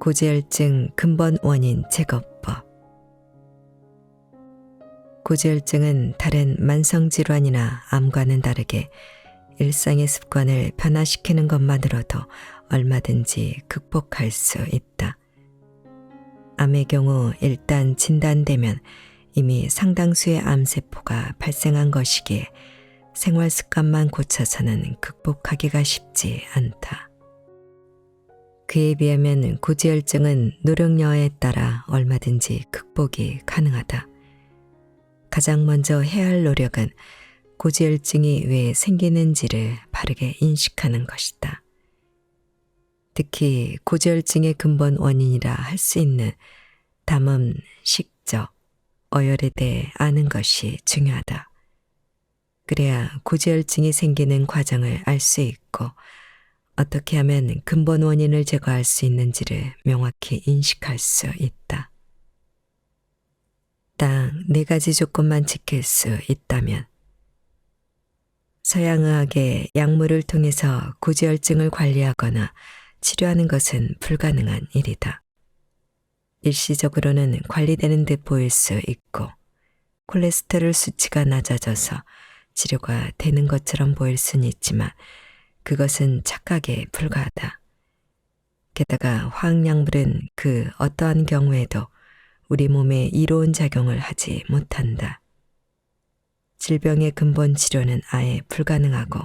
고지혈증 근본 원인 제거법. 고지혈증은 다른 만성질환이나 암과는 다르게 일상의 습관을 변화시키는 것만으로도 얼마든지 극복할 수 있다. 암의 경우 일단 진단되면 이미 상당수의 암세포가 발생한 것이기에 생활 습관만 고쳐서는 극복하기가 쉽지 않다. 그에 비하면 고지혈증은 노력여하에 따라 얼마든지 극복이 가능하다. 가장 먼저 해야 할 노력은 고지혈증이 왜 생기는지를 바르게 인식하는 것이다. 특히 고지혈증의 근본 원인이라 할 수 있는 담음, 식적, 어혈에 대해 아는 것이 중요하다. 그래야 고지혈증이 생기는 과정을 알 수 있고 어떻게 하면 근본 원인을 제거할 수 있는지를 명확히 인식할 수 있다. 딱 4가지 조건만 지킬 수 있다면 서양의학의 약물을 통해서 고지혈증을 관리하거나 치료하는 것은 불가능한 일이다. 일시적으로는 관리되는 듯 보일 수 있고 콜레스테롤 수치가 낮아져서 치료가 되는 것처럼 보일 수는 있지만 그것은 착각에 불과하다. 게다가 화학약물은 그 어떠한 경우에도 우리 몸에 이로운 작용을 하지 못한다. 질병의 근본 치료는 아예 불가능하고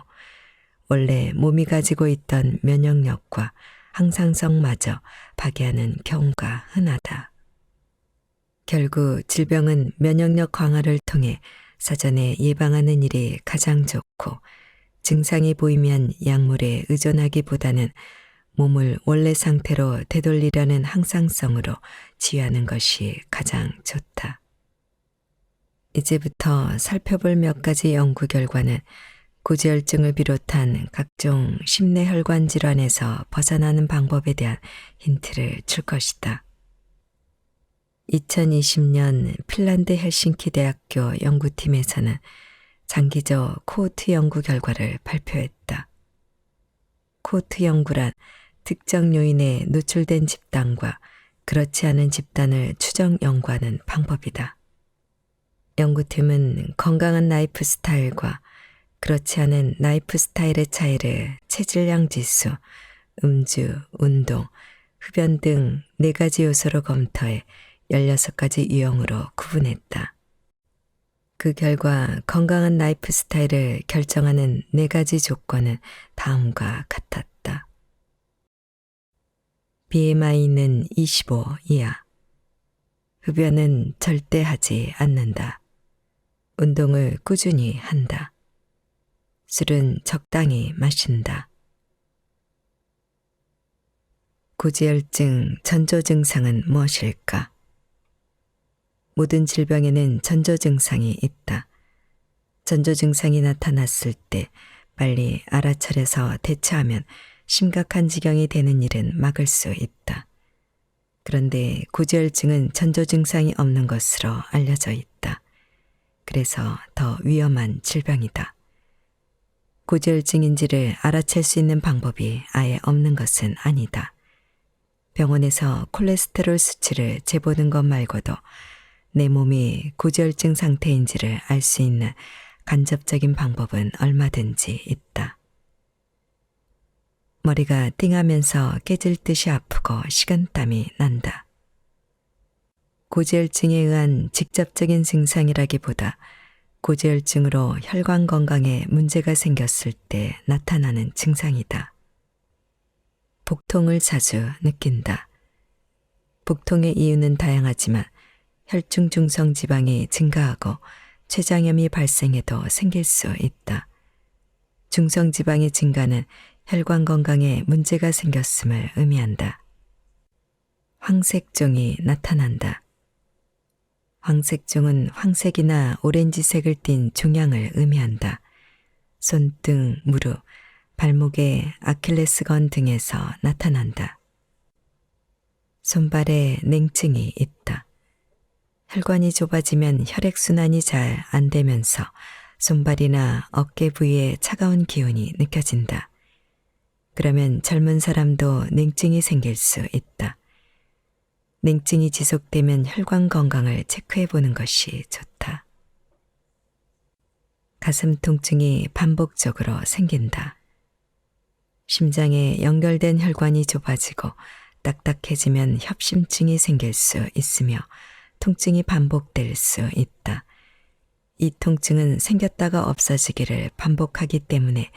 원래 몸이 가지고 있던 면역력과 항상성마저 파괴하는 경우가 흔하다. 결국 질병은 면역력 강화를 통해 사전에 예방하는 일이 가장 좋고 증상이 보이면 약물에 의존하기보다는 몸을 원래 상태로 되돌리려는 항상성으로 치유하는 것이 가장 좋다. 이제부터 살펴볼 몇 가지 연구 결과는 고지혈증을 비롯한 각종 심내혈관 질환에서 벗어나는 방법에 대한 힌트를 줄 것이다. 2020년 핀란드 헬싱키 대학교 연구팀에서는 장기적 코호트 연구 결과를 발표했다. 코호트 연구란 특정 요인에 노출된 집단과 그렇지 않은 집단을 추정 연구하는 방법이다. 연구팀은 건강한 라이프 스타일과 그렇지 않은 라이프 스타일의 차이를 체질량 지수, 음주, 운동, 흡연 등 4가지 요소로 검토해 16가지 유형으로 구분했다. 그 결과 건강한 라이프 스타일을 결정하는 4가지 조건은 다음과 같았다. BMI는 25 이하. 흡연은 절대 하지 않는다. 운동을 꾸준히 한다. 술은 적당히 마신다. 고지혈증 전조 증상은 무엇일까? 모든 질병에는 전조 증상이 있다. 전조 증상이 나타났을 때 빨리 알아차려서 대처하면 심각한 지경이 되는 일은 막을 수 있다. 그런데 고지혈증은 전조 증상이 없는 것으로 알려져 있다. 그래서 더 위험한 질병이다. 고지혈증인지를 알아챌 수 있는 방법이 아예 없는 것은 아니다. 병원에서 콜레스테롤 수치를 재보는 것 말고도 내 몸이 고지혈증 상태인지를 알 수 있는 간접적인 방법은 얼마든지 있다. 머리가 띵하면서 깨질 듯이 아프고 식은땀이 난다. 고지혈증에 의한 직접적인 증상이라기보다 고지혈증으로 혈관 건강에 문제가 생겼을 때 나타나는 증상이다. 복통을 자주 느낀다. 복통의 이유는 다양하지만 혈중 중성 지방이 증가하고 췌장염이 발생해도 생길 수 있다. 중성 지방의 증가는 혈관 건강에 문제가 생겼음을 의미한다. 황색종이 나타난다. 황색종은 황색이나 오렌지색을 띤 종양을 의미한다. 손등, 무릎, 발목의 아킬레스건 등에서 나타난다. 손발에 냉증이 있다. 혈관이 좁아지면 혈액순환이 잘 안 되면서 손발이나 어깨 부위에 차가운 기운이 느껴진다. 그러면 젊은 사람도 냉증이 생길 수 있다. 냉증이 지속되면 혈관 건강을 체크해 보는 것이 좋다. 가슴 통증이 반복적으로 생긴다. 심장에 연결된 혈관이 좁아지고 딱딱해지면 협심증이 생길 수 있으며 통증이 반복될 수 있다. 이 통증은 생겼다가 없어지기를 반복하기 때문에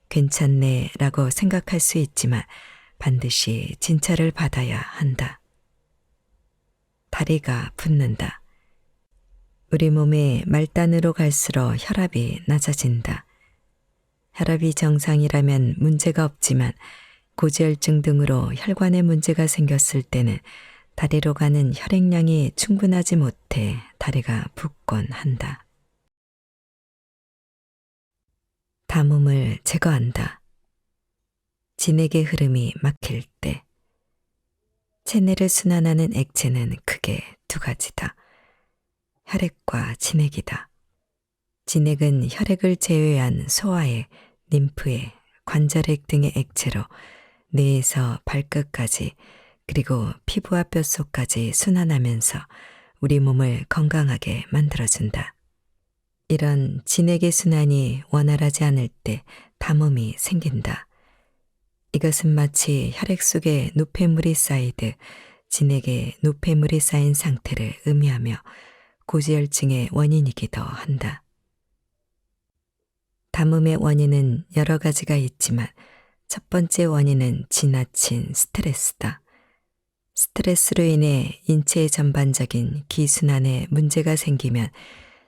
괜찮네 라고 생각할 수 있지만 반드시 진찰을 받아야 한다. 다리가 붓는다. 우리 몸의 말단으로 갈수록 혈압이 낮아진다. 혈압이 정상이라면 문제가 없지만 고지혈증 등으로 혈관에 문제가 생겼을 때는 다리로 가는 혈액량이 충분하지 못해 다리가 붓곤 한다. 담음을 제거한다. 진액의 흐름이 막힐 때 체내를 순환하는 액체는 크게 두 가지다. 혈액과 진액이다. 진액은 혈액을 제외한 소화액, 림프액, 관절액 등의 액체로 뇌에서 발끝까지 그리고 피부와 뼛속까지 순환하면서 우리 몸을 건강하게 만들어준다. 이런 진액의 순환이 원활하지 않을 때 담음이 생긴다. 이것은 마치 혈액 속에 노폐물이 쌓이듯 진액에 노폐물이 쌓인 상태를 의미하며 고지혈증의 원인이기도 한다. 담음의 원인은 여러 가지가 있지만 첫 번째 원인은 지나친 스트레스다. 스트레스로 인해 인체의 전반적인 기순환에 문제가 생기면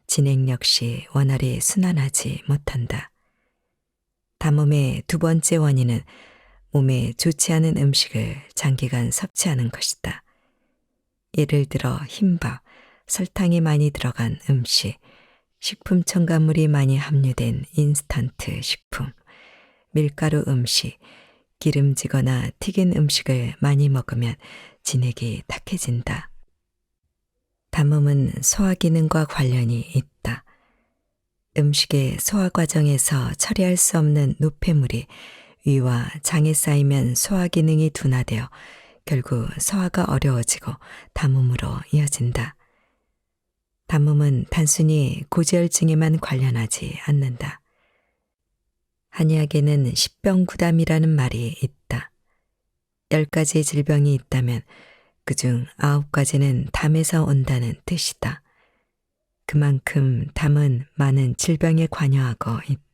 진액 역시 원활히 순환하지 못한다. 담음의 두 번째 원인은 몸에 좋지 않은 음식을 장기간 섭취하는 것이다. 예를 들어 흰밥, 설탕이 많이 들어간 음식, 식품 첨가물이 많이 함유된 인스턴트 식품, 밀가루 음식, 기름지거나 튀긴 음식을 많이 먹으면 진액이 탁해진다. 담음은 소화 기능과 관련이 있다. 음식의 소화 과정에서 처리할 수 없는 노폐물이 위와 장에 쌓이면 소화 기능이 둔화되어 결국 소화가 어려워지고 담음으로 이어진다. 담음은 단순히 고지혈증에만 관련하지 않는다. 한의학에는 십병구담이라는 말이 있다. 10가지의 질병이 있다면 그중 9가지는 담에서 온다는 뜻이다. 그만큼 담은 많은 질병에 관여하고 있다.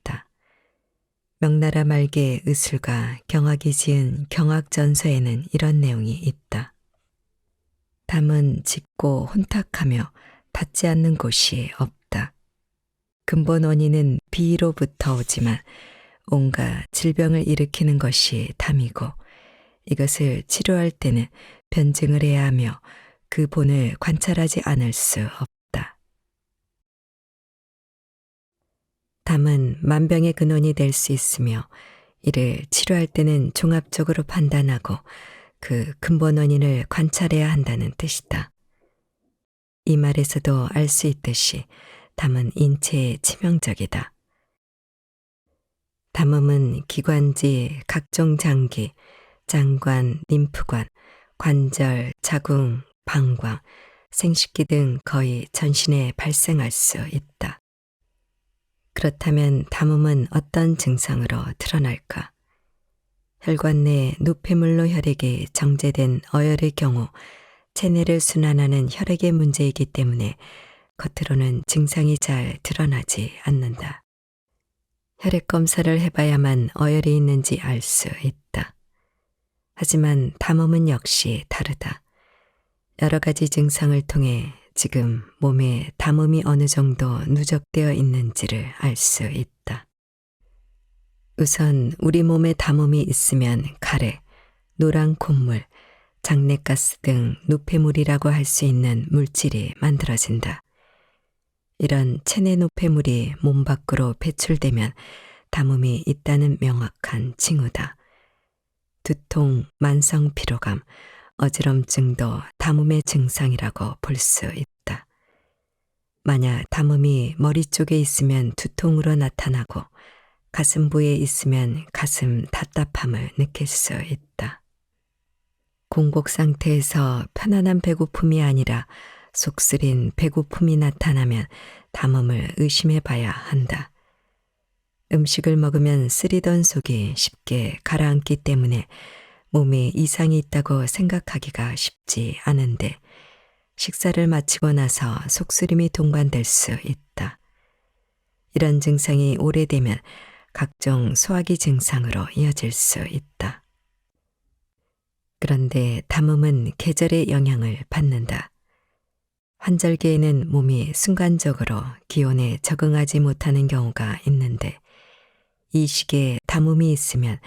명나라 말기의 의술가 경학이 지은 경학전서에는 이런 내용이 있다. 담은 짙고 혼탁하며 닿지 않는 곳이 없다. 근본 원인은 비로부터 오지만 온갖 질병을 일으키는 것이 담이고 이것을 치료할 때는 변증을 해야 하며 그 본을 관찰하지 않을 수 없다. 담은 만병의 근원이 될 수 있으며 이를 치료할 때는 종합적으로 판단하고 그 근본 원인을 관찰해야 한다는 뜻이다. 이 말에서도 알 수 있듯이 담은 인체에 치명적이다. 담음은 기관지, 각종 장기, 장관, 림프관, 관절, 자궁, 방광, 생식기 등 거의 전신에 발생할 수 있다. 그렇다면 담음은 어떤 증상으로 드러날까? 혈관 내 노폐물로 혈액이 정제된 어혈의 경우 체내를 순환하는 혈액의 문제이기 때문에 겉으로는 증상이 잘 드러나지 않는다. 혈액 검사를 해봐야만 어혈이 있는지 알 수 있다. 하지만 담음은 역시 다르다. 여러 가지 증상을 통해 지금 몸에 담음이 어느 정도 누적되어 있는지를 알 수 있다. 우선 우리 몸에 담음이 있으면 가래, 노란 콧물, 장내가스 등 노폐물이라고 할 수 있는 물질이 만들어진다. 이런 체내 노폐물이 몸 밖으로 배출되면 담음이 있다는 명확한 징후다. 두통, 만성 피로감, 어지럼증도 담음의 증상이라고 볼 수 있다. 만약 담음이 머리 쪽에 있으면 두통으로 나타나고 가슴 부에 있으면 가슴 답답함을 느낄 수 있다. 공복 상태에서 편안한 배고픔이 아니라 속쓰린 배고픔이 나타나면 담음을 의심해 봐야 한다. 음식을 먹으면 쓰리던 속이 쉽게 가라앉기 때문에 몸에 이상이 있다고 생각하기가 쉽지 않은데 식사를 마치고 나서 속쓰림이 동반될 수 있다. 이런 증상이 오래되면 각종 소화기 증상으로 이어질 수 있다. 그런데 담음은 계절의 영향을 받는다. 환절기에는 몸이 순간적으로 기온에 적응하지 못하는 경우가 있는데 이 시기에 담음이 있으면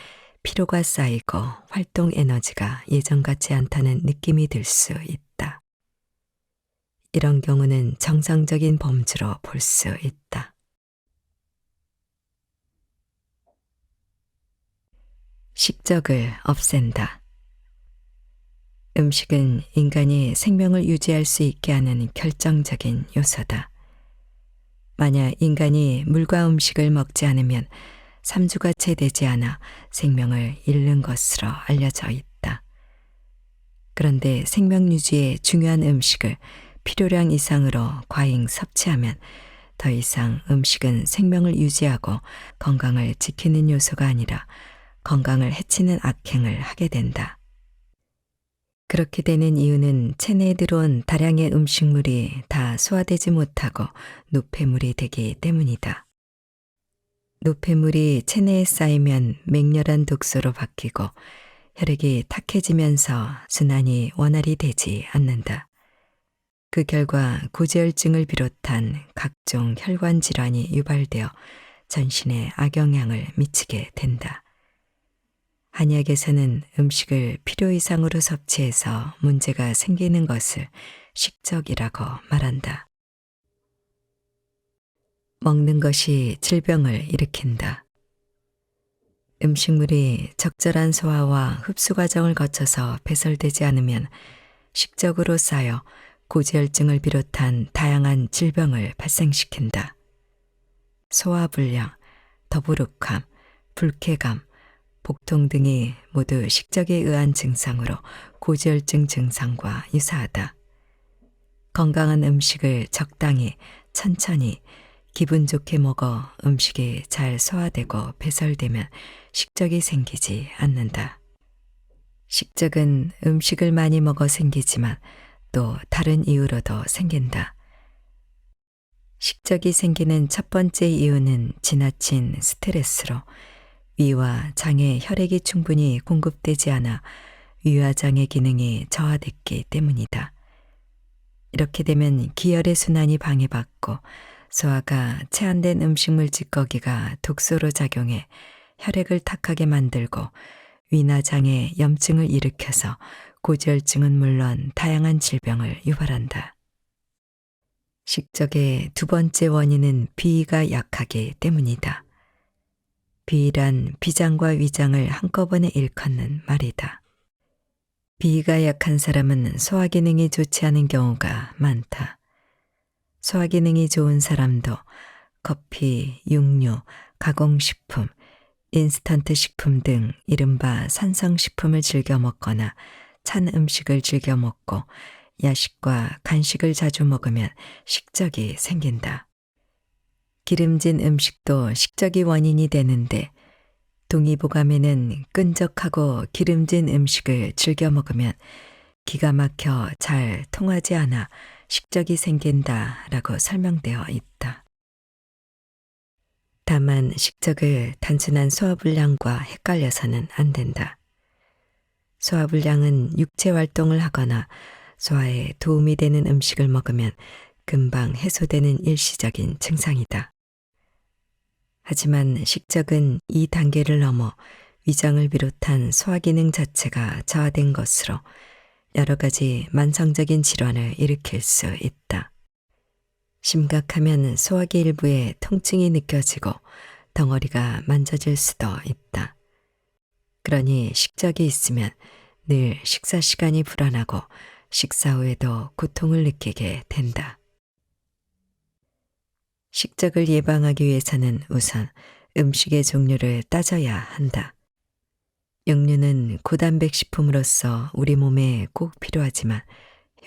피로가 쌓이고 활동 에너지가 예전 같지 않다는 느낌이 들 수 있다. 이런 경우는 정상적인 범주로 볼 수 있다. 식적을 없앤다. 음식은 인간이 생명을 유지할 수 있게 하는 결정적인 요소다. 만약 인간이 물과 음식을 먹지 않으면 3주가 채 되지 않아 생명을 잃는 것으로 알려져 있다. 그런데 생명 유지에 중요한 음식을 필요량 이상으로 과잉 섭취하면 더 이상 음식은 생명을 유지하고 건강을 지키는 요소가 아니라 건강을 해치는 악행을 하게 된다. 그렇게 되는 이유는 체내에 들어온 다량의 음식물이 다 소화되지 못하고 노폐물이 되기 때문이다. 노폐물이 체내에 쌓이면 맹렬한 독소로 바뀌고 혈액이 탁해지면서 순환이 원활히 되지 않는다. 그 결과 고지혈증을 비롯한 각종 혈관 질환이 유발되어 전신에 악영향을 미치게 된다. 한약에서는 음식을 필요 이상으로 섭취해서 문제가 생기는 것을 식적이라고 말한다. 먹는 것이 질병을 일으킨다. 음식물이 적절한 소화와 흡수 과정을 거쳐서 배설되지 않으면 식적으로 쌓여 고지혈증을 비롯한 다양한 질병을 발생시킨다. 소화불량, 더부룩함, 불쾌감, 복통 등이 모두 식적에 의한 증상으로 고지혈증 증상과 유사하다. 건강한 음식을 적당히, 천천히, 기분 좋게 먹어 음식이 잘 소화되고 배설되면 식적이 생기지 않는다. 식적은 음식을 많이 먹어 생기지만 또 다른 이유로도 생긴다. 식적이 생기는 첫 번째 이유는 지나친 스트레스로 위와 장에 혈액이 충분히 공급되지 않아 위와 장의 기능이 저하됐기 때문이다. 이렇게 되면 기혈의 순환이 방해받고 소화가 체한된 음식물 찌꺼기가 독소로 작용해 혈액을 탁하게 만들고 위나 장에 염증을 일으켜서 고지혈증은 물론 다양한 질병을 유발한다. 식적의 두 번째 원인은 비위가 약하기 때문이다. 비위란 비장과 위장을 한꺼번에 일컫는 말이다. 비위가 약한 사람은 소화 기능이 좋지 않은 경우가 많다. 소화 기능이 좋은 사람도 커피, 육류, 가공식품, 인스턴트 식품 등 이른바 산성식품을 즐겨 먹거나 찬 음식을 즐겨 먹고 야식과 간식을 자주 먹으면 식적이 생긴다. 기름진 음식도 식적이 원인이 되는데 동의보감에는 끈적하고 기름진 음식을 즐겨 먹으면 기가 막혀 잘 통하지 않아 식적이 생긴다라고 설명되어 있다. 다만 식적을 단순한 소화불량과 헷갈려서는 안 된다. 소화불량은 육체 활동을 하거나 소화에 도움이 되는 음식을 먹으면 금방 해소되는 일시적인 증상이다. 하지만 식적은 이 단계를 넘어 위장을 비롯한 소화기능 자체가 저하된 것으로 여러 가지 만성적인 질환을 일으킬 수 있다. 심각하면 소화기 일부에 통증이 느껴지고 덩어리가 만져질 수도 있다. 그러니 식적이 있으면 늘 식사 시간이 불안하고 식사 후에도 고통을 느끼게 된다. 식적을 예방하기 위해서는 우선 음식의 종류를 따져야 한다. 육류는 고단백 식품으로서 우리 몸에 꼭 필요하지만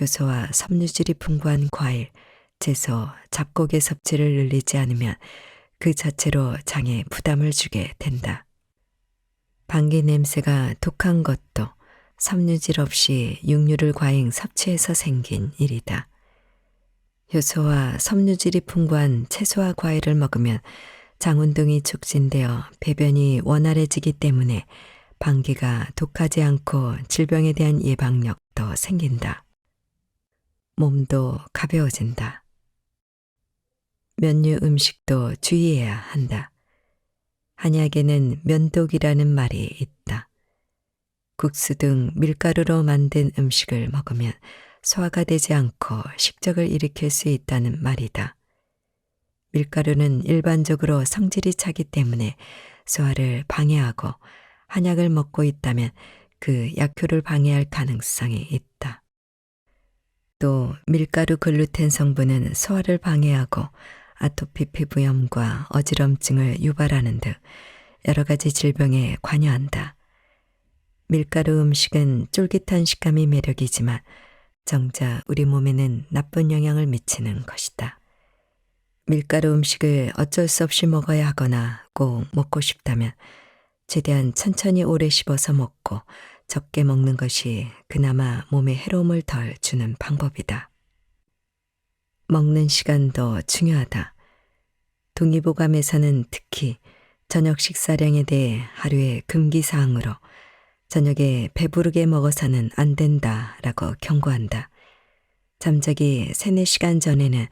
효소와 섬유질이 풍부한 과일, 채소, 잡곡의 섭취를 늘리지 않으면 그 자체로 장에 부담을 주게 된다. 방귀 냄새가 독한 것도 섬유질 없이 육류를 과잉 섭취해서 생긴 일이다. 효소와 섬유질이 풍부한 채소와 과일을 먹으면 장 운동이 촉진되어 배변이 원활해지기 때문에 방귀가 독하지 않고 질병에 대한 예방력도 생긴다. 몸도 가벼워진다. 면류 음식도 주의해야 한다. 한약에는 면독이라는 말이 있다. 국수 등 밀가루로 만든 음식을 먹으면 소화가 되지 않고 식적을 일으킬 수 있다는 말이다. 밀가루는 일반적으로 성질이 차기 때문에 소화를 방해하고 한약을 먹고 있다면 그 약효를 방해할 가능성이 있다. 또 밀가루 글루텐 성분은 소화를 방해하고 아토피 피부염과 어지럼증을 유발하는 등 여러 가지 질병에 관여한다. 밀가루 음식은 쫄깃한 식감이 매력이지만 정작 우리 몸에는 나쁜 영향을 미치는 것이다. 밀가루 음식을 어쩔 수 없이 먹어야 하거나 꼭 먹고 싶다면 최대한 천천히 오래 씹어서 먹고 적게 먹는 것이 그나마 몸에 해로움을 덜 주는 방법이다. 먹는 시간도 중요하다. 동의보감에서는 특히 저녁 식사량에 대해 하루의 금기사항으로 저녁에 배부르게 먹어서는 안 된다라고 경고한다. 잠자기 3-4시간 전에는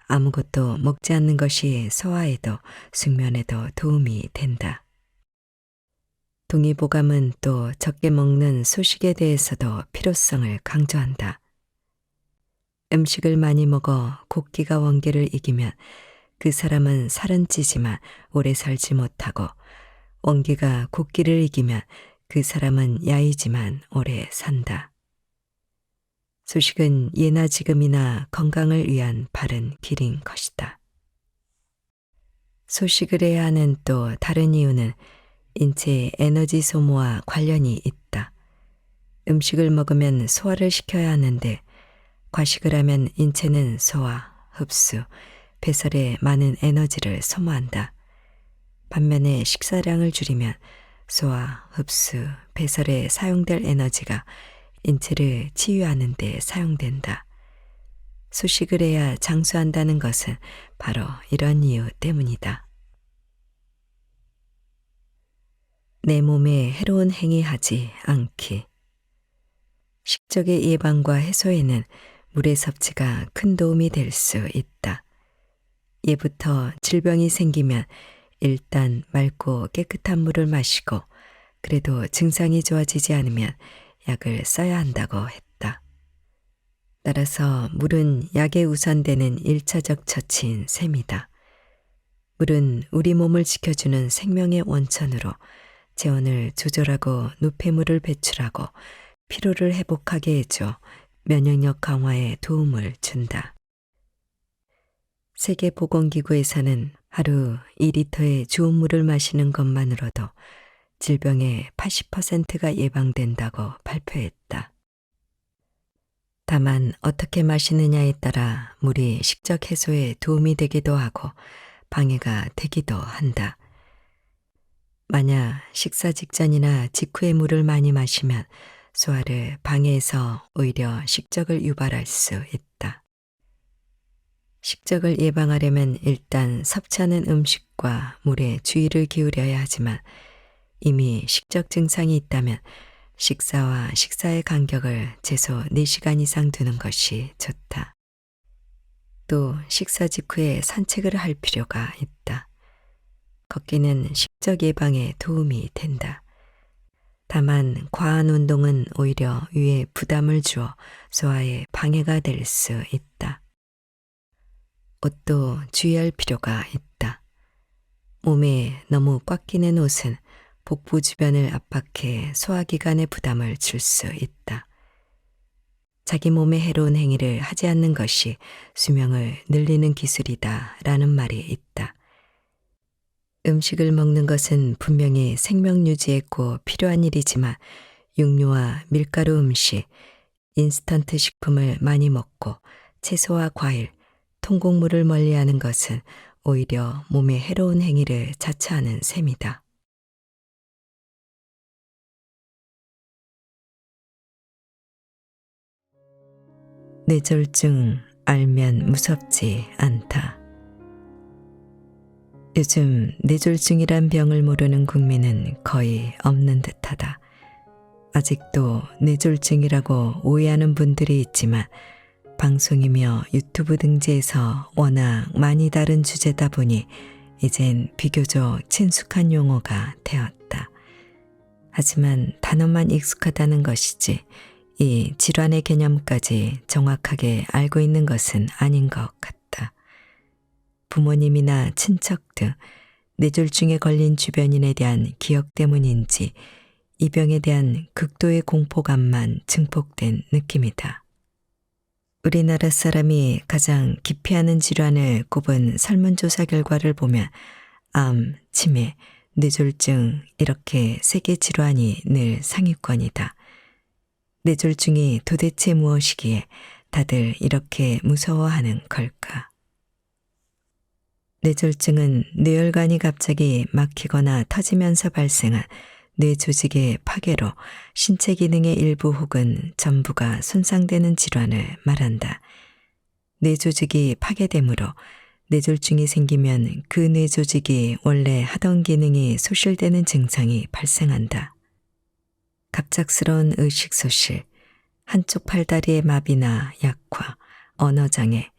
아무것도 먹지 않는 것이 소화에도 숙면에도 도움이 된다. 동의보감은 또 적게 먹는 소식에 대해서도 필요성을 강조한다. 음식을 많이 먹어 곡기가 원기를 이기면 그 사람은 살은 찌지만 오래 살지 못하고 원기가 곡기를 이기면 그 사람은 야이지만 오래 산다. 소식은 예나 지금이나 건강을 위한 바른 길인 것이다. 소식을 해야 하는 또 다른 이유는 인체의 에너지 소모와 관련이 있다. 음식을 먹으면 소화를 시켜야 하는데 과식을 하면 인체는 소화, 흡수, 배설에 많은 에너지를 소모한다. 반면에 식사량을 줄이면 소화, 흡수, 배설에 사용될 에너지가 인체를 치유하는 데 사용된다. 소식을 해야 장수한다는 것은 바로 이런 이유 때문이다. 내 몸에 해로운 행위하지 않기. 식적의 예방과 해소에는 물의 섭취가 큰 도움이 될 수 있다. 예부터 질병이 생기면 일단 맑고 깨끗한 물을 마시고 그래도 증상이 좋아지지 않으면 약을 써야 한다고 했다. 따라서 물은 약에 우선되는 1차적 처치인 셈이다. 물은 우리 몸을 지켜주는 생명의 원천으로 체온을 조절하고 노폐물을 배출하고 피로를 회복하게 해줘 면역력 강화에 도움을 준다. 세계보건기구에서는 하루 2리터의 좋은 물을 마시는 것만으로도 질병의 80%가 예방된다고 발표했다. 다만 어떻게 마시느냐에 따라 물이 식적 해소에 도움이 되기도 하고 방해가 되기도 한다. 만약 식사 직전이나 직후에 물을 많이 마시면 소화를 방해해서 오히려 식적을 유발할 수 있다. 식적을 예방하려면 일단 섭취하는 음식과 물에 주의를 기울여야 하지만 이미 식적 증상이 있다면 식사와 식사의 간격을 최소 4시간 이상 두는 것이 좋다. 또 식사 직후에 산책을 할 필요가 있다. 걷기는 식적 예방에 도움이 된다. 다만 과한 운동은 오히려 위에 부담을 주어 소화에 방해가 될 수 있다. 옷도 주의할 필요가 있다. 몸에 너무 꽉 끼는 옷은 복부 주변을 압박해 소화기관에 부담을 줄 수 있다. 자기 몸에 해로운 행위를 하지 않는 것이 수명을 늘리는 기술이다 라는 말이 있다. 음식을 먹는 것은 분명히 생명 유지에 꼭 필요한 일이지만 육류와 밀가루 음식, 인스턴트 식품을 많이 먹고 채소와 과일, 통곡물을 멀리하는 것은 오히려 몸에 해로운 행위를 자처하는 셈이다. 뇌졸중 알면 무섭지 않다. 요즘 뇌졸중이란 병을 모르는 국민은 거의 없는 듯하다. 아직도 뇌졸중이라고 오해하는 분들이 있지만 방송이며 유튜브 등지에서 워낙 많이 다룬 주제다 보니 이젠 비교적 친숙한 용어가 되었다. 하지만 단어만 익숙하다는 것이지 이 질환의 개념까지 정확하게 알고 있는 것은 아닌 것 같다. 부모님이나 친척 등 뇌졸중에 걸린 주변인에 대한 기억 때문인지 이 병에 대한 극도의 공포감만 증폭된 느낌이다. 우리나라 사람이 가장 기피하는 질환을 꼽은 설문조사 결과를 보면 암, 치매, 뇌졸중 이렇게 세 개 질환이 늘 상위권이다. 뇌졸중이 도대체 무엇이기에 다들 이렇게 무서워하는 걸까? 뇌졸중은 뇌혈관이 갑자기 막히거나 터지면서 발생한 뇌 조직의 파괴로 신체 기능의 일부 혹은 전부가 손상되는 질환을 말한다. 뇌 조직이 파괴되므로 뇌졸중이 생기면 그 뇌 조직이 원래 하던 기능이 소실되는 증상이 발생한다. 갑작스러운 의식소실, 한쪽 팔다리의 마비나 약화, 언어장애,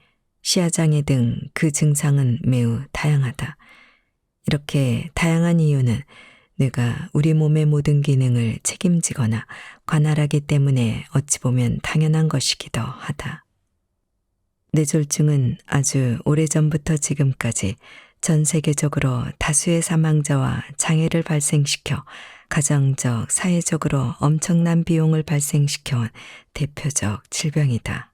시야장애 등 그 증상은 매우 다양하다. 이렇게 다양한 이유는 뇌가 우리 몸의 모든 기능을 책임지거나 관할하기 때문에 어찌 보면 당연한 것이기도 하다. 뇌졸중은 아주 오래전부터 지금까지 전 세계적으로 다수의 사망자와 장애를 발생시켜 가정적, 사회적으로 엄청난 비용을 발생시켜온 대표적 질병이다.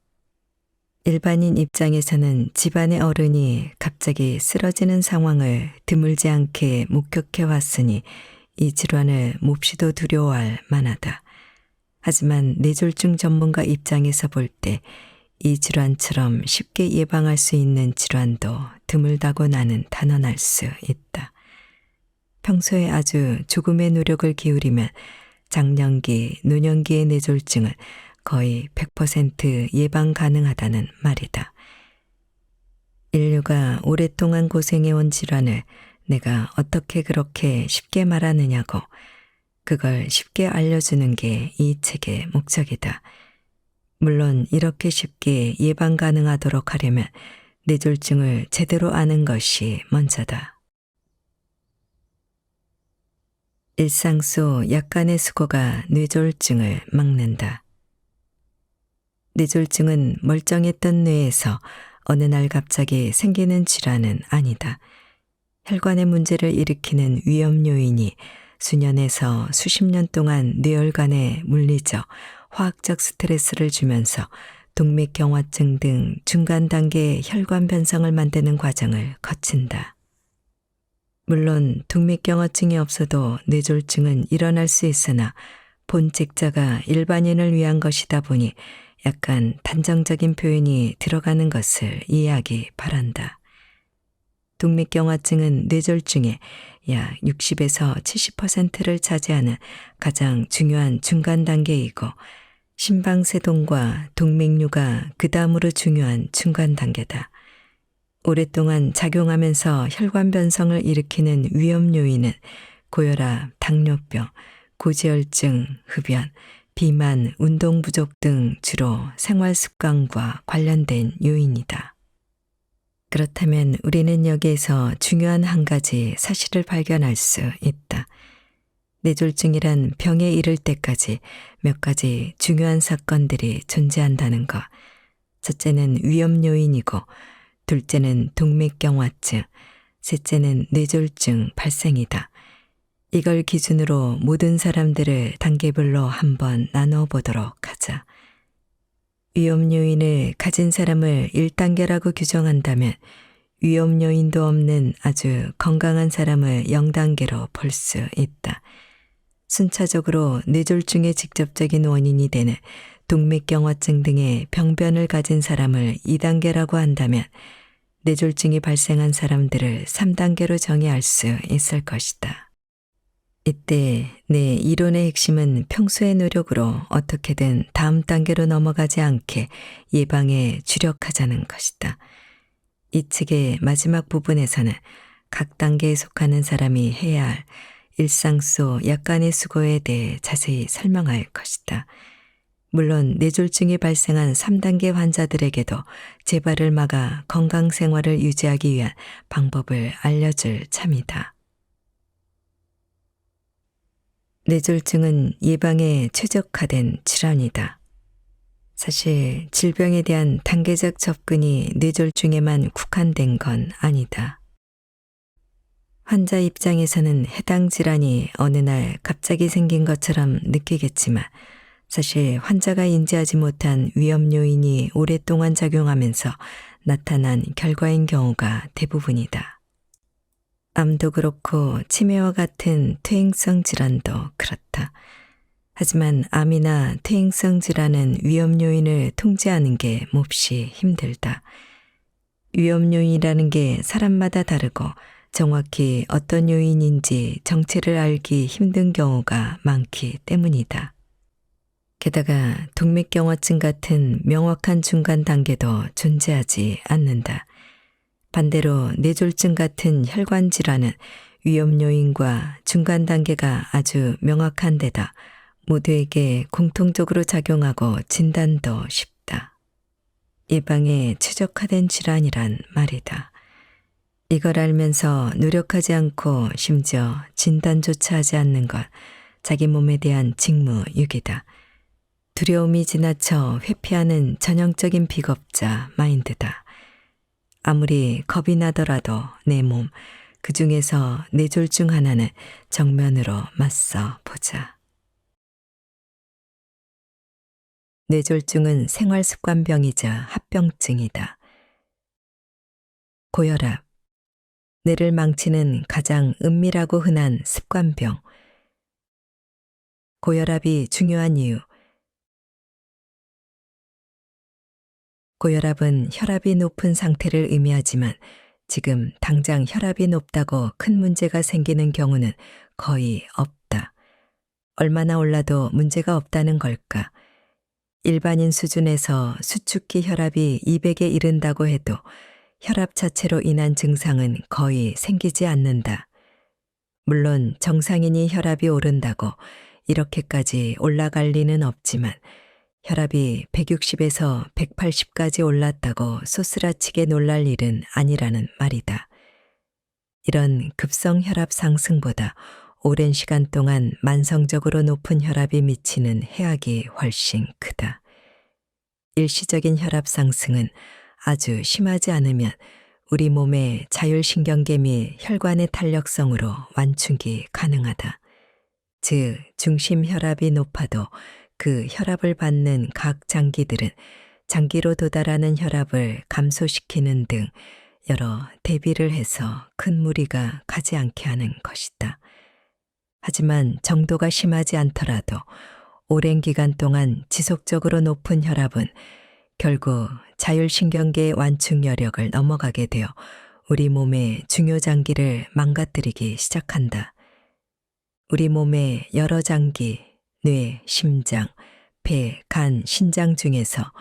일반인 입장에서는 집안의 어른이 갑자기 쓰러지는 상황을 드물지 않게 목격해 왔으니 이 질환을 몹시도 두려워할 만하다. 하지만 뇌졸중 전문가 입장에서 볼 때 이 질환처럼 쉽게 예방할 수 있는 질환도 드물다고 나는 단언할 수 있다. 평소에 아주 조금의 노력을 기울이면 장년기, 노년기의 뇌졸중을 거의 100% 예방 가능하다는 말이다. 인류가 오랫동안 고생해온 질환을 내가 어떻게 그렇게 쉽게 말하느냐고 그걸 쉽게 알려주는 게 이 책의 목적이다. 물론 이렇게 쉽게 예방 가능하도록 하려면 뇌졸중을 제대로 아는 것이 먼저다. 일상 속 약간의 수고가 뇌졸중을 막는다. 뇌졸중은 멀쩡했던 뇌에서 어느 날 갑자기 생기는 질환은 아니다. 혈관의 문제를 일으키는 위험 요인이 수년에서 수십 년 동안 뇌혈관에 물리적, 화학적 스트레스를 주면서 동맥경화증 등 중간 단계의 혈관 변성을 만드는 과정을 거친다. 물론 동맥경화증이 없어도 뇌졸중은 일어날 수 있으나 본직자가 일반인을 위한 것이다 보니 약간 단정적인 표현이 들어가는 것을 이해하기 바란다. 동맥경화증은 뇌졸중의 약 60에서 70%를 차지하는 가장 중요한 중간 단계이고 심방세동과 동맥류가 그 다음으로 중요한 중간 단계다. 오랫동안 작용하면서 혈관 변성을 일으키는 위험 요인은 고혈압, 당뇨병, 고지혈증, 흡연, 비만, 운동 부족 등 주로 생활 습관과 관련된 요인이다. 그렇다면 우리는 여기에서 중요한 한 가지 사실을 발견할 수 있다. 뇌졸중이란 병에 이를 때까지 몇 가지 중요한 사건들이 존재한다는 것. 첫째는 위험 요인이고, 둘째는 동맥경화증, 셋째는 뇌졸중 발생이다. 이걸 기준으로 모든 사람들을 단계별로 한번 나눠 보도록 하자. 위험 요인을 가진 사람을 1단계라고 규정한다면 위험 요인도 없는 아주 건강한 사람을 0단계로 볼 수 있다. 순차적으로 뇌졸중의 직접적인 원인이 되는 동맥경화증 등의 병변을 가진 사람을 2단계라고 한다면 뇌졸중이 발생한 사람들을 3단계로 정의할 수 있을 것이다. 이때 내 이론의 핵심은 평소의 노력으로 어떻게든 다음 단계로 넘어가지 않게 예방에 주력하자는 것이다. 이 책의 마지막 부분에서는 각 단계에 속하는 사람이 해야 할 일상 속 약간의 수고에 대해 자세히 설명할 것이다. 물론 뇌졸중이 발생한 3단계 환자들에게도 재발을 막아 건강 생활을 유지하기 위한 방법을 알려줄 참이다. 뇌졸중은 예방에 최적화된 질환이다. 사실 질병에 대한 단계적 접근이 뇌졸중에만 국한된 건 아니다. 환자 입장에서는 해당 질환이 어느 날 갑자기 생긴 것처럼 느끼겠지만 사실 환자가 인지하지 못한 위험 요인이 오랫동안 작용하면서 나타난 결과인 경우가 대부분이다. 암도 그렇고 치매와 같은 퇴행성 질환도 그렇다. 하지만 암이나 퇴행성 질환은 위험 요인을 통제하는 게 몹시 힘들다. 위험 요인이라는 게 사람마다 다르고 정확히 어떤 요인인지 정체를 알기 힘든 경우가 많기 때문이다. 게다가 동맥경화증 같은 명확한 중간 단계도 존재하지 않는다. 반대로 뇌졸중 같은 혈관 질환은 위험 요인과 중간 단계가 아주 명확한 데다 모두에게 공통적으로 작용하고 진단도 쉽다. 예방에 최적화된 질환이란 말이다. 이걸 알면서 노력하지 않고 심지어 진단조차 하지 않는 것, 자기 몸에 대한 직무유기다. 두려움이 지나쳐 회피하는 전형적인 비겁자 마인드다. 아무리 겁이 나더라도 내 몸, 그 중에서 뇌졸중 하나는 정면으로 맞서 보자. 뇌졸중은 생활습관병이자 합병증이다. 고혈압, 뇌를 망치는 가장 은밀하고 흔한 습관병. 고혈압이 중요한 이유. 고혈압은 혈압이 높은 상태를 의미하지만 지금 당장 혈압이 높다고 큰 문제가 생기는 경우는 거의 없다. 얼마나 올라도 문제가 없다는 걸까? 일반인 수준에서 수축기 혈압이 200에 이른다고 해도 혈압 자체로 인한 증상은 거의 생기지 않는다. 물론 정상인이 혈압이 오른다고 이렇게까지 올라갈 리는 없지만 혈압이 160에서 180까지 올랐다고 소스라치게 놀랄 일은 아니라는 말이다. 이런 급성 혈압 상승보다 오랜 시간 동안 만성적으로 높은 혈압이 미치는 해악이 훨씬 크다. 일시적인 혈압 상승은 아주 심하지 않으면 우리 몸의 자율신경계 및 혈관의 탄력성으로 완충이 가능하다. 즉, 중심 혈압이 높아도 그 혈압을 받는 각 장기들은 장기로 도달하는 혈압을 감소시키는 등 여러 대비를 해서 큰 무리가 가지 않게 하는 것이다. 하지만 정도가 심하지 않더라도 오랜 기간 동안 지속적으로 높은 혈압은 결국 자율신경계의 완충 여력을 넘어가게 되어 우리 몸의 중요 장기를 망가뜨리기 시작한다. 우리 몸의 여러 장기, 뇌, 심장, 폐, 간, 신장 중에서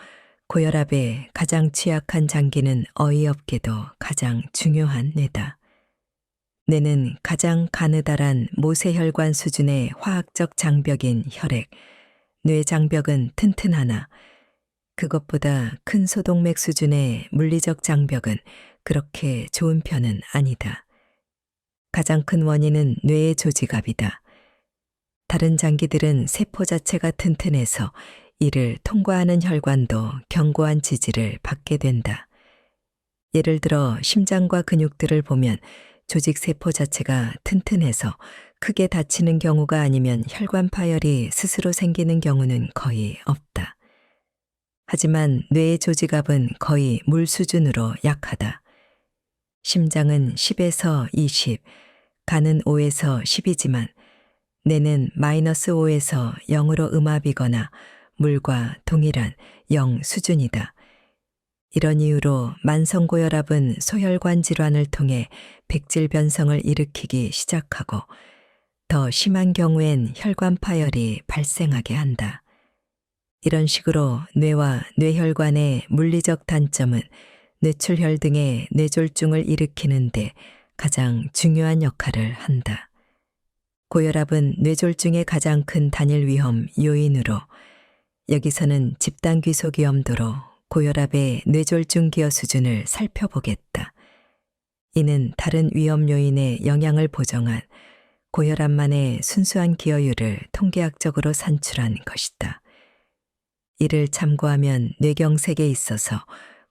고혈압에 가장 취약한 장기는 어이없게도 가장 중요한 뇌다. 뇌는 가장 가느다란 모세혈관 수준의 화학적 장벽인 혈액, 뇌 장벽은 튼튼하나 그것보다 큰 소동맥 수준의 물리적 장벽은 그렇게 좋은 편은 아니다. 가장 큰 원인은 뇌의 조직압이다. 다른 장기들은 세포 자체가 튼튼해서 이를 통과하는 혈관도 견고한 지지를 받게 된다. 예를 들어 심장과 근육들을 보면 조직 세포 자체가 튼튼해서 크게 다치는 경우가 아니면 혈관 파열이 스스로 생기는 경우는 거의 없다. 하지만 뇌의 조직압은 거의 물 수준으로 약하다. 심장은 10에서 20, 간은 5에서 10이지만 뇌는 -5에서 0으로 음압이거나 물과 동일한 0 수준이다. 이런 이유로 만성고혈압은 소혈관 질환을 통해 백질 변성을 일으키기 시작하고 더 심한 경우엔 혈관 파열이 발생하게 한다. 이런 식으로 뇌와 뇌혈관의 물리적 단점은 뇌출혈 등의 뇌졸중을 일으키는데 가장 중요한 역할을 한다. 고혈압은 뇌졸중의 가장 큰 단일 위험 요인으로 여기서는 집단 귀속 위험도로 고혈압의 뇌졸중 기여 수준을 살펴보겠다. 이는 다른 위험 요인의 영향을 보정한 고혈압만의 순수한 기여율을 통계학적으로 산출한 것이다. 이를 참고하면 뇌경색에 있어서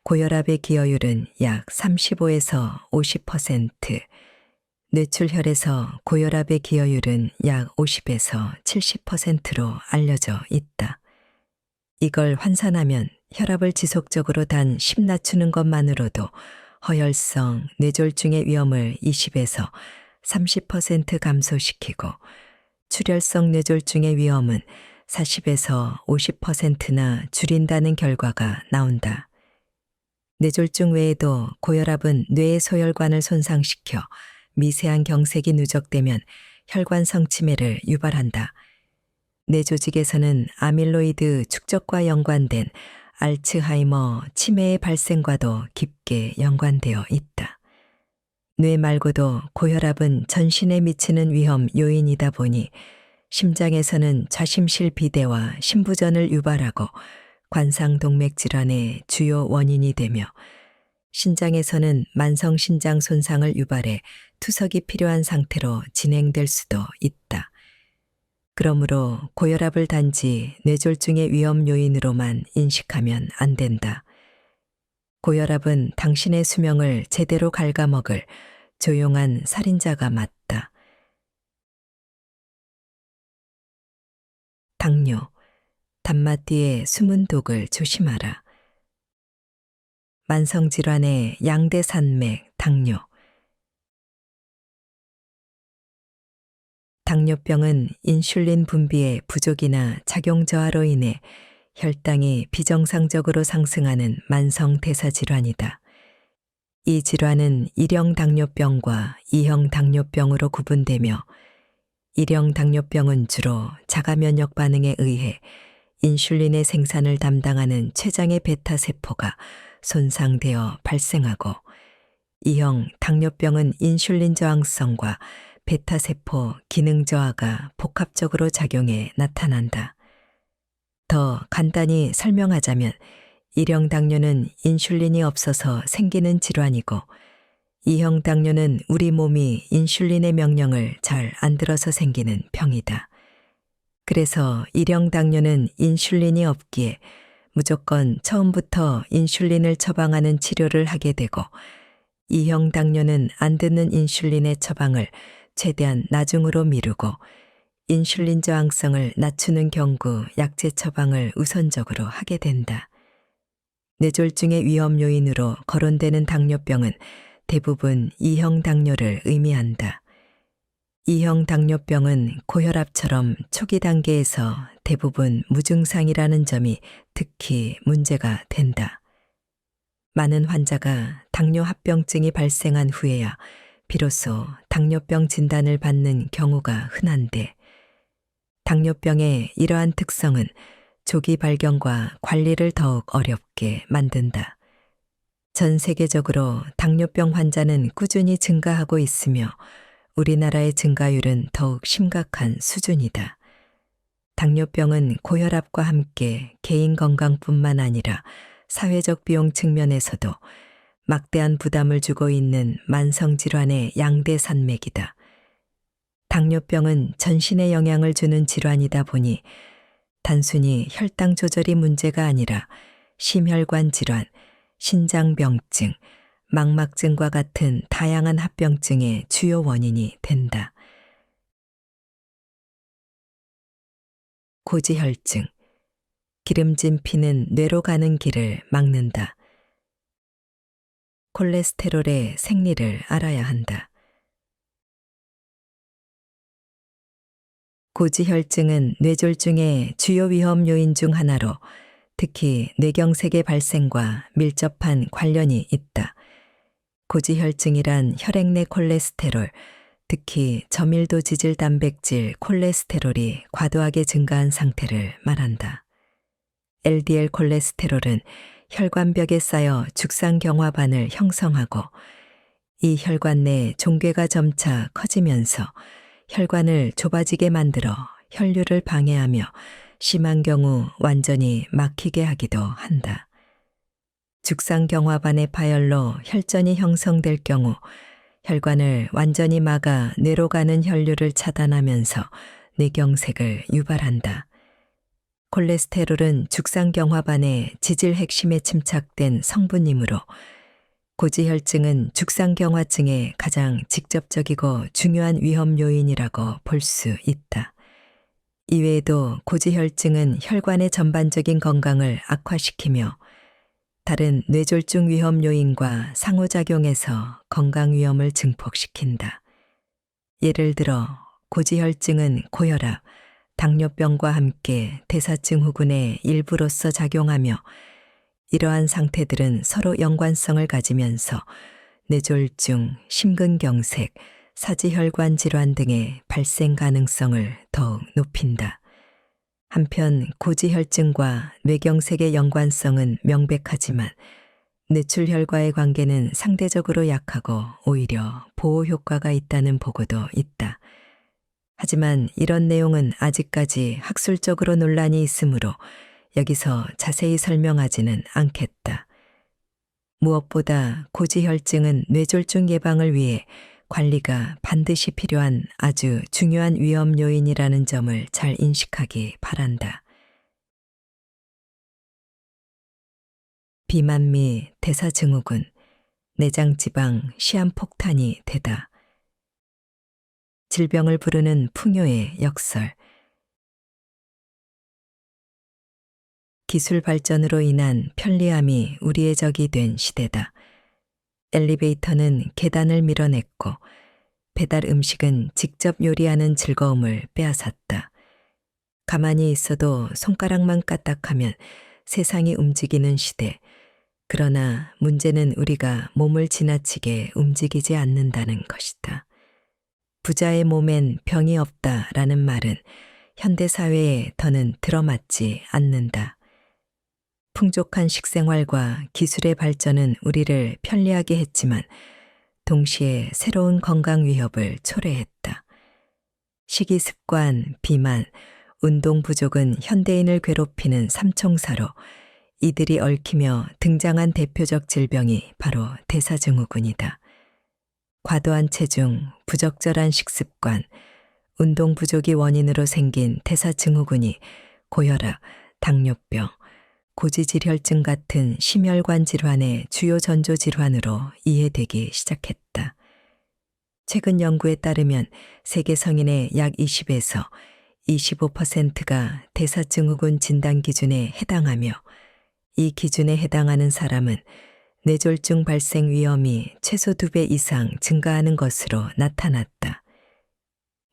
고혈압의 기여율은 약 35에서 50%, 뇌출혈에서 고혈압의 기여율은 약 50에서 70%로 알려져 있다. 이걸 환산하면 혈압을 지속적으로 단 10 낮추는 것만으로도 허혈성 뇌졸중의 위험을 20에서 30% 감소시키고 출혈성 뇌졸중의 위험은 40에서 50%나 줄인다는 결과가 나온다. 뇌졸중 외에도 고혈압은 뇌의 소혈관을 손상시켜 미세한 경색이 누적되면 혈관 성치매를 유발한다. 뇌 조직에서는 아밀로이드 축적과 연관된 알츠하이머 치매의 발생과도 깊게 연관되어 있다. 뇌 말고도 고혈압은 전신에 미치는 위험 요인이다 보니 심장에서는 좌심실 비대와 심부전을 유발하고 관상동맥 질환의 주요 원인이 되며 신장에서는 만성신장 손상을 유발해 투석이 필요한 상태로 진행될 수도 있다. 그러므로 고혈압을 단지 뇌졸중의 위험 요인으로만 인식하면 안 된다. 고혈압은 당신의 수명을 제대로 갉아먹을 조용한 살인자가 맞다. 당뇨, 단맛 뒤에 숨은 독을 조심하라. 만성질환의 양대산맥, 당뇨. 당뇨병은 인슐린 분비의 부족이나 작용 저하로 인해 혈당이 비정상적으로 상승하는 만성 대사 질환이다. 이 질환은 1형 당뇨병과 2형 당뇨병으로 구분되며 1형 당뇨병은 주로 자가 면역 반응에 의해 인슐린의 생산을 담당하는 췌장의 베타 세포가 손상되어 발생하고 2형 당뇨병은 인슐린 저항성과 베타 세포 기능 저하가 복합적으로 작용해 나타난다. 더 간단히 설명하자면 1형 당뇨는 인슐린이 없어서 생기는 질환이고 2형 당뇨는 우리 몸이 인슐린의 명령을 잘 안 들어서 생기는 병이다. 그래서 1형 당뇨는 인슐린이 없기에 무조건 처음부터 인슐린을 처방하는 치료를 하게 되고 2형 당뇨는 안 듣는 인슐린의 처방을 최대한 나중으로 미루고 인슐린 저항성을 낮추는 경구 약제 처방을 우선적으로 하게 된다. 뇌졸중의 위험 요인으로 거론되는 당뇨병은 대부분 2형 당뇨를 의미한다. 2형 당뇨병은 고혈압처럼 초기 단계에서 대부분 무증상이라는 점이 특히 문제가 된다. 많은 환자가 당뇨 합병증이 발생한 후에야 비로소 당뇨병 진단을 받는 경우가 흔한데 당뇨병의 이러한 특성은 조기 발견과 관리를 더욱 어렵게 만든다. 전 세계적으로 당뇨병 환자는 꾸준히 증가하고 있으며 우리나라의 증가율은 더욱 심각한 수준이다. 당뇨병은 고혈압과 함께 개인 건강뿐만 아니라 사회적 비용 측면에서도 막대한 부담을 주고 있는 만성질환의 양대산맥이다. 당뇨병은 전신에 영향을 주는 질환이다 보니 단순히 혈당 조절이 문제가 아니라 심혈관 질환, 신장병증, 망막증과 같은 다양한 합병증의 주요 원인이 된다. 고지혈증, 기름진 피는 뇌로 가는 길을 막는다. 콜레스테롤의 생리를 알아야 한다. 고지혈증은 뇌졸중의 주요 위험 요인 중 하나로 특히 뇌경색의 발생과 밀접한 관련이 있다. 고지혈증이란 혈액 내 콜레스테롤, 특히 저밀도 지질 단백질 콜레스테롤이 과도하게 증가한 상태를 말한다. LDL 콜레스테롤은 혈관벽에 쌓여 죽상경화반을 형성하고 이 혈관 내 종괴가 점차 커지면서 혈관을 좁아지게 만들어 혈류를 방해하며 심한 경우 완전히 막히게 하기도 한다. 죽상경화반의 파열로 혈전이 형성될 경우 혈관을 완전히 막아 뇌로 가는 혈류를 차단하면서 뇌경색을 유발한다. 콜레스테롤은 죽상경화반의 지질 핵심에 침착된 성분이므로 고지혈증은 죽상경화증의 가장 직접적이고 중요한 위험 요인이라고 볼 수 있다. 이외에도 고지혈증은 혈관의 전반적인 건강을 악화시키며 다른 뇌졸중 위험 요인과 상호작용해서 건강 위험을 증폭시킨다. 예를 들어 고지혈증은 고혈압, 당뇨병과 함께 대사증후군의 일부로서 작용하며 이러한 상태들은 서로 연관성을 가지면서 뇌졸중, 심근경색, 사지혈관 질환 등의 발생 가능성을 더욱 높인다. 한편 고지혈증과 뇌경색의 연관성은 명백하지만 뇌출혈과의 관계는 상대적으로 약하고 오히려 보호 효과가 있다는 보고도 있다. 하지만 이런 내용은 아직까지 학술적으로 논란이 있으므로 여기서 자세히 설명하지는 않겠다. 무엇보다 고지혈증은 뇌졸중 예방을 위해 관리가 반드시 필요한 아주 중요한 위험 요인이라는 점을 잘 인식하기 바란다. 비만 및 대사증후군, 내장지방, 시한폭탄이 되다. 질병을 부르는 풍요의 역설. 기술 발전으로 인한 편리함이 우리의 적이 된 시대다. 엘리베이터는 계단을 밀어냈고 배달 음식은 직접 요리하는 즐거움을 빼앗았다. 가만히 있어도 손가락만 까딱하면 세상이 움직이는 시대. 그러나 문제는 우리가 몸을 지나치게 움직이지 않는다는 것이다. 부자의 몸엔 병이 없다라는 말은 현대사회에 더는 들어맞지 않는다. 풍족한 식생활과 기술의 발전은 우리를 편리하게 했지만 동시에 새로운 건강 위협을 초래했다. 식이습관, 비만, 운동 부족은 현대인을 괴롭히는 삼총사로 이들이 얽히며 등장한 대표적 질병이 바로 대사증후군이다. 과도한 체중, 부적절한 식습관, 운동 부족이 원인으로 생긴 대사증후군이 고혈압, 당뇨병, 고지질혈증 같은 심혈관 질환의 주요 전조 질환으로 이해되기 시작했다. 최근 연구에 따르면 세계 성인의 약 20에서 25%가 대사증후군 진단 기준에 해당하며 이 기준에 해당하는 사람은 뇌졸중 발생 위험이 최소 2배 이상 증가하는 것으로 나타났다.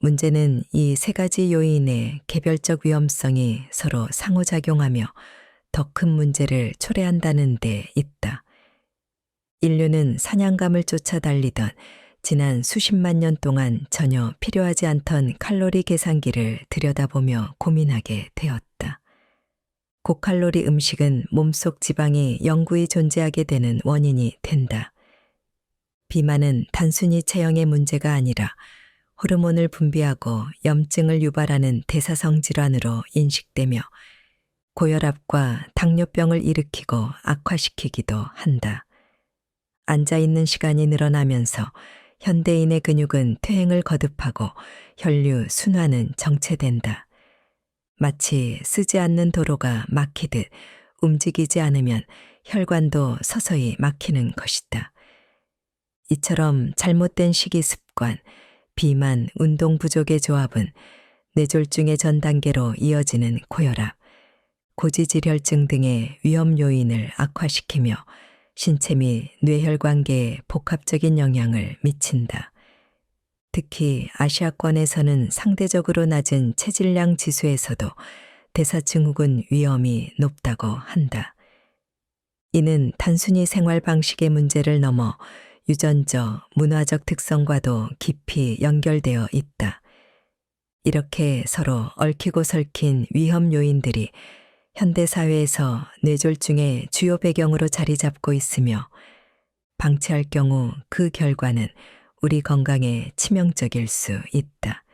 문제는 이 세 가지 요인의 개별적 위험성이 서로 상호작용하며 더 큰 문제를 초래한다는 데 있다. 인류는 사냥감을 쫓아 달리던 지난 수십만 년 동안 전혀 필요하지 않던 칼로리 계산기를 들여다보며 고민하게 되었다. 고칼로리 음식은 몸속 지방이 영구히 존재하게 되는 원인이 된다. 비만은 단순히 체형의 문제가 아니라 호르몬을 분비하고 염증을 유발하는 대사성 질환으로 인식되며 고혈압과 당뇨병을 일으키고 악화시키기도 한다. 앉아있는 시간이 늘어나면서 현대인의 근육은 퇴행을 거듭하고 혈류 순환은 정체된다. 마치 쓰지 않는 도로가 막히듯 움직이지 않으면 혈관도 서서히 막히는 것이다. 이처럼 잘못된 식이 습관, 비만, 운동 부족의 조합은 뇌졸중의 전 단계로 이어지는 고혈압, 고지질혈증 등의 위험 요인을 악화시키며 신체 및 뇌혈 관계에 복합적인 영향을 미친다. 특히 아시아권에서는 상대적으로 낮은 체질량 지수에서도 대사증후군 위험이 높다고 한다. 이는 단순히 생활 방식의 문제를 넘어 유전적, 문화적 특성과도 깊이 연결되어 있다. 이렇게 서로 얽히고 설킨 위험 요인들이 현대사회에서 뇌졸중의 주요 배경으로 자리 잡고 있으며 방치할 경우 그 결과는 우리 건강에 치명적일 수 있다.